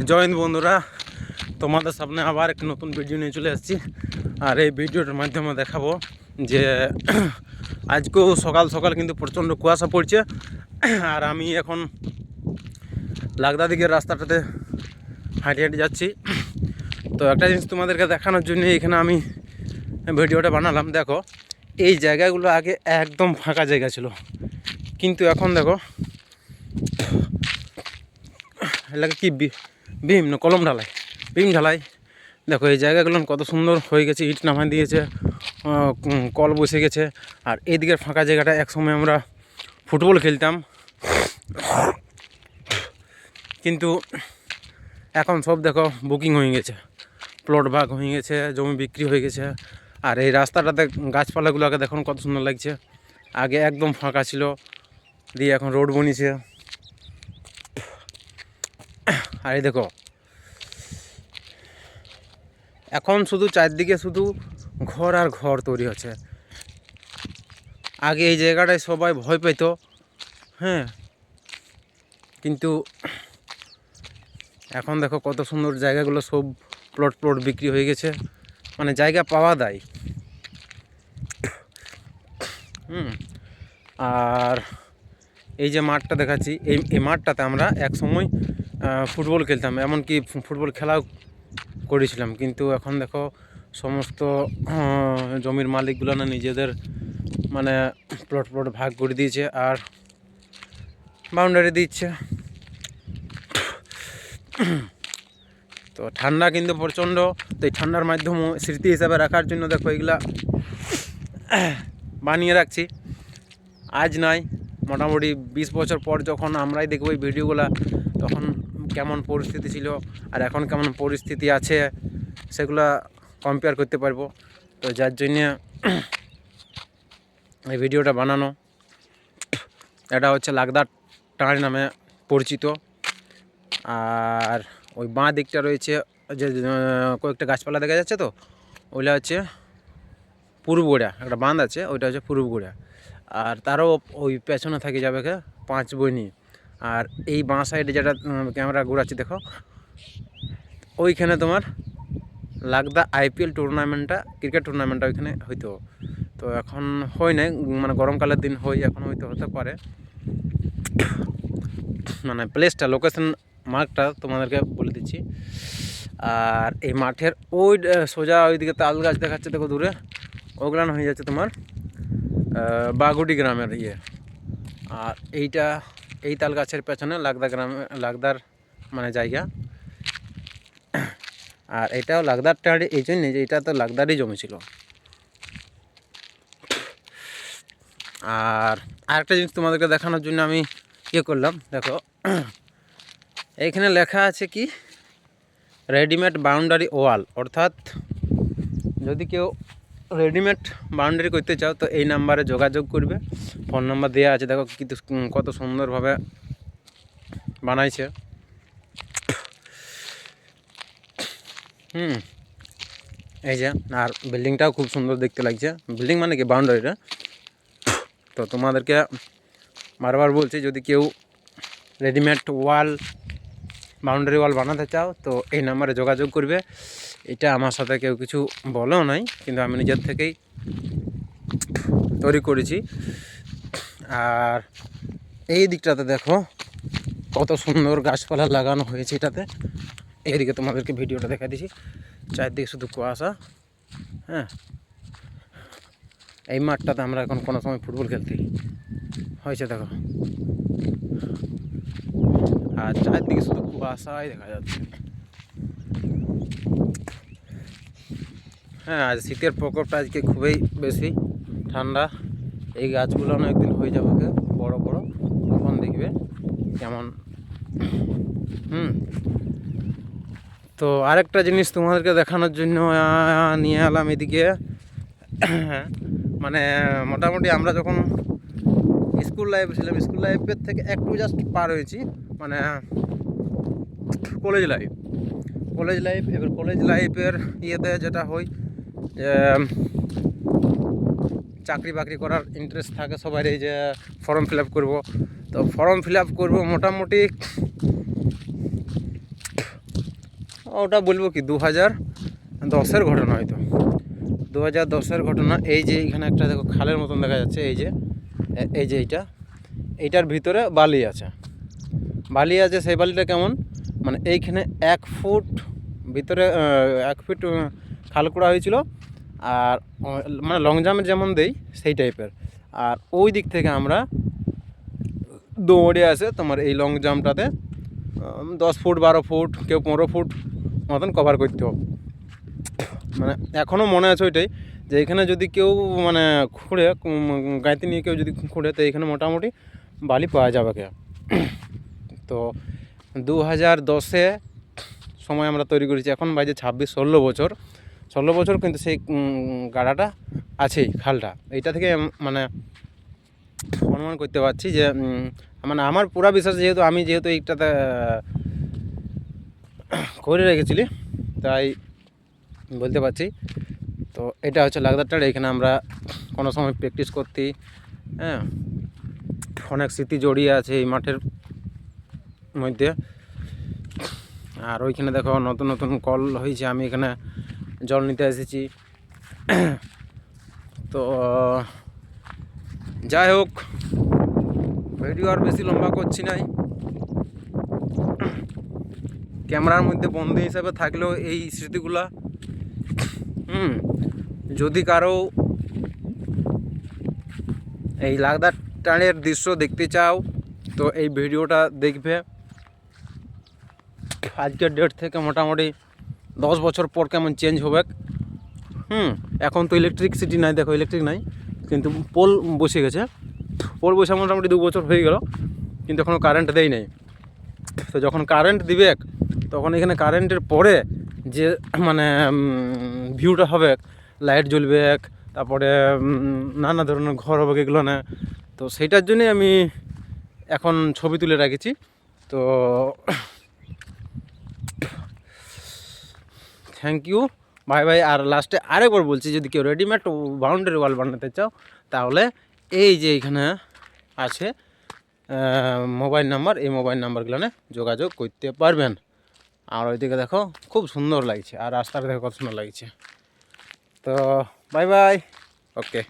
Join বন্ধুরা, তোমাদের সামনে আবার একটি নতুন ভিডিও নিয়ে চলে আসছি। আর এই ভিডিওটার মাধ্যমে দেখাবো যে আজকেও সকাল সকাল কিন্তু প্রচণ্ড কুয়াশা পড়ছে। আর আমি এখন লাগদা দিকের রাস্তাটাতে হাঁটি হাঁটি যাচ্ছি। তো একটা জিনিস তোমাদেরকে দেখানোর জন্য এখানে আমি ভিডিওটা বানালাম। দেখো, এই জায়গাগুলো আগে একদম ফাঁকা জায়গা ছিল, কিন্তু এখন দেখো এলাকা কি বিম না কলম ঢালাই, বিম ঢালাই। দেখো এই জায়গাগুলো কত সুন্দর হয়ে গেছে, ইট নামা দিয়েছে, কল বসে গেছে। আর এইদিকের ফাঁকা জায়গাটা একসময় আমরা ফুটবল খেলতাম, কিন্তু এখন সব দেখো বুকিং হয়ে গেছে, প্লট ভাগ হয়ে গেছে, জমি বিক্রি হয়ে গেছে। আর এই রাস্তাটাতে গাছপালাগুলোকে দেখুন কত সুন্দর লাগছে, আগে একদম ফাঁকা ছিল, দিয়ে এখন রোড বনিছে। আর এই দেখো এখন শুধু চারদিকে শুধু ঘর আর ঘর তৈরি হচ্ছে। আগে এই জায়গাটায় সবাই ভয় পেত, হ্যাঁ, কিন্তু এখন দেখো কত সুন্দর জায়গাগুলো সব প্লট বিক্রি হয়ে গেছে, মানে জায়গা পাওয়া দেয়। আর এই যে মাঠটা দেখাচ্ছি, এই মাঠটাতে আমরা এক সময় ফুটবল খেলতাম, এমনকি ফুটবল খেলাও করেছিলাম। কিন্তু এখন দেখো সমস্ত জমির মালিকগুলো না নিজেদের মানে প্লট ভাগ করে দিয়েছে আর বাউন্ডারি দিচ্ছে। তো ঠান্ডা কিন্তু প্রচণ্ড, তো এই ঠান্ডার মাধ্যমে স্মৃতি হিসাবে রাখার জন্য দেখো এগুলা বানিয়ে রাখছি। আজ নয়, মোটামুটি 20 বছর পর যখন আমরাই দেখবো এই ভিডিওগুলো, তখন কেমন পরিস্থিতি ছিল আর এখন কেমন পরিস্থিতি আছে সেগুলা কম্পেয়ার করতে পারবো। তো যার জন্য এই ভিডিওটা বানানো। এটা হচ্ছে লাগদা টাঁড় নামে পরিচিত। আর ওই বাঁ দিকটা রয়েছে যে কয়েকটা গাছপালা দেখা যাচ্ছে, তো ওইটা হচ্ছে পূর্বগড়িয়া, একটা বাঁধ আছে, ওইটা হচ্ছে পূর্বগড়িয়া। আর তারও ওই পেছনে থাকে যাবে 5 বইনি। আর এই বাঁ সাইডে যেটা ক্যামেরা ঘোরাচ্ছি দেখো, ওইখানে তোমার লাগদা IPL টুর্নামেন্টটা, ক্রিকেট টুর্নামেন্টটা ওইখানে হয়তো, তো এখন হয় নাই, মানে গরমকালের দিন হয়, এখন হয়তো হতে পারে। মানে প্লেসটা, লোকেশন মার্কটা তোমাদেরকে বলে দিচ্ছি। আর এই মাঠের ওই সোজা ওইদিকে তাল গাছ দেখাচ্ছে দেখো দূরে, ওগুলান হয়ে যাচ্ছে তোমার বাগুটি গ্রামের ইয়ে। আর এইটা এই তাল গাছের পেছনে লাগদা গ্রামে, লাগদার মানে জায়গা। আর এটাও লাগদার টাড়ি, এই জন্যে যে এটা তো লাগদারই জমি ছিল। আর আরেকটা জিনিস তোমাদেরকে দেখানোর জন্য আমি ইয়ে করলাম, দেখো এইখানে লেখা আছে কি রেডিমেড বাউন্ডারি ওয়াল, অর্থাৎ যদি কেউ রেডিমেড বাউন্ডারি করতে চাও তো এই নাম্বারে যোগাযোগ করবে। ফোন নাম্বার দেওয়া আছে, দেখো কিন্তু কত সুন্দরভাবে বানাইছে। এই যে, আর বিল্ডিংটাও খুব সুন্দর দেখতে লাগছে, বিল্ডিং মানে কি বাউন্ডারিটা। তো তোমাদেরকে বারবার বলছি, যদি কেউ রেডিমেড ওয়াল, বাউন্ডারি ওয়াল বানাতে চাও তো এই নাম্বারে যোগাযোগ করবে। এটা আমার সাথে কেউ কিছু বলেও নাই, কিন্তু আমি নিজের থেকেই তৈরি করেছি। আর এই দিকটাতে দেখো কত সুন্দর গাছপালা লাগানো হয়েছে এটাতে। এইদিকে তোমাদেরকে ভিডিওটা দেখা দিছি, চারদিকে শুধু কুয়াশা। হ্যাঁ, এই মাঠটাতে আমরা এখন কোনো সময় ফুটবল খেলতে হয়েছে দেখো। আর চারদিকে শুধু কুয়াশাই দেখা যাচ্ছে। হ্যাঁ, আজ শীতের প্রকোপটা আজকে খুবই বেশি, ঠান্ডা। এই গাছগুলো একদিন হয়ে যাবে বড় বড়, তখন দেখবে কেমন। তো আরেকটা জিনিস তোমাদেরকে দেখানোর জন্য নিয়ে এলাম এদিকে। মানে মোটামুটি আমরা যখন স্কুল লাইফে ছিলাম, স্কুল লাইফের থেকে একটু জাস্ট পার হয়েছি, মানে কলেজ লাইফ। এবার কলেজ লাইফের ইয়েতে যেটা হয় যে চাকরি বাকরি করার ইন্টারেস্ট থাকে সবার, এই যে ফর্ম ফিল আপ করবো। তো ফর্ম ফিল আপ করবো মোটামুটি ওটা বলবো কি 2010-এর ঘটনা হয়তো, 2010-এর ঘটনা। এই যে এখানে একটা দেখো খালের মতন দেখা যাচ্ছে, এই যে এইটার ভিতরে বালি আছে, সেই বালিটা কেমন মানে এইখানে 1 ফুট ভিতরে 1 ফুট খাল করা হয়েছিল, আর মানে লং জাম্পে যেমন দেই সেই টাইপের। আর ওই দিক থেকে আমরা দৌড়ে আসে তোমার এই লং জাম্পটাতে 10 ফুট 12 ফুট কেউ 15 ফুট মতন কভার করতে হবে। মানে এখনও মনে আছে ওইটাই, যে এখানে যদি কেউ মানে খুঁড়ে গাঁইতে নিয়ে কেউ যদি খুঁড়ে, তো এখানে মোটামুটি বালি পাওয়া যাবে কে। তো 2010-এ সময় আমরা তৈরি করেছি, এখন বাজে 16 বছর কিন্তু সেই গাড়াটা আছেই, খালটা। এইটা থেকে মানে অনুমান করতে পারছি যে মানে আমার পুরা বিশ্বাস, যেহেতু এইটাতে করে রেখেছিলি, তাই বলতে পারছি। তো এটা হচ্ছে লাগদারটার, এখানে আমরা কোনো সময় প্র্যাকটিস করতে, হ্যাঁ, অনেক স্মৃতি জড়িয়ে আছে এই মাঠের মধ্যে। আর ওইখানে দেখো নতুন নতুন কল হয়েছে, আমি এখানে জল নিতে এসেছি। তো যাই হোক, ভিডিও আর বেশি লম্বা করছি নাই, ক্যামেরার মধ্যে বন্দি হিসাবে থাকলেও এই স্মৃতিগুলা যদি কারো এই লাগদার টানের দৃশ্য দেখতে চাও, তো এই ভিডিওটা দেখবে। আজকের ডেট থেকে মোটামুটি 10 বছর পর কেমন চেঞ্জ হবে। এখন তো ইলেকট্রিসিটি নাই, দেখো ইলেকট্রিক নাই, কিন্তু পোল বসে গেছে। পোল বসে মোটামুটি 2 বছর হয়ে গেল, কিন্তু এখনও কারেন্ট দেয় নাই। তো যখন কারেন্ট দিবে তখন এখানে কারেন্টের পরে যে মানে ভিউটা হবে, লাইট জ্বলবে, তারপরে নানা ধরনের ঘর হবে এগুলো না। তো সেইটার জন্যই আমি এখন ছবি তুলে রাখেছি। তো থ্যাংক ইউ, বাই। আর লাস্টে আরেকবার বলছি, যদি কেউ রেডিমেড বাউন্ডারি ওয়াল বানাতে চাও, তাহলে এই যে এখানে আছে মোবাইল নাম্বার, এই মোবাইল নাম্বারগুলো যোগাযোগ করতে পারবেন। আর ওইদিকে দেখো খুব সুন্দর লাগছে, আর রাস্তাটা দেখো কত সুন্দর লাগছে। তো বাই, ওকে।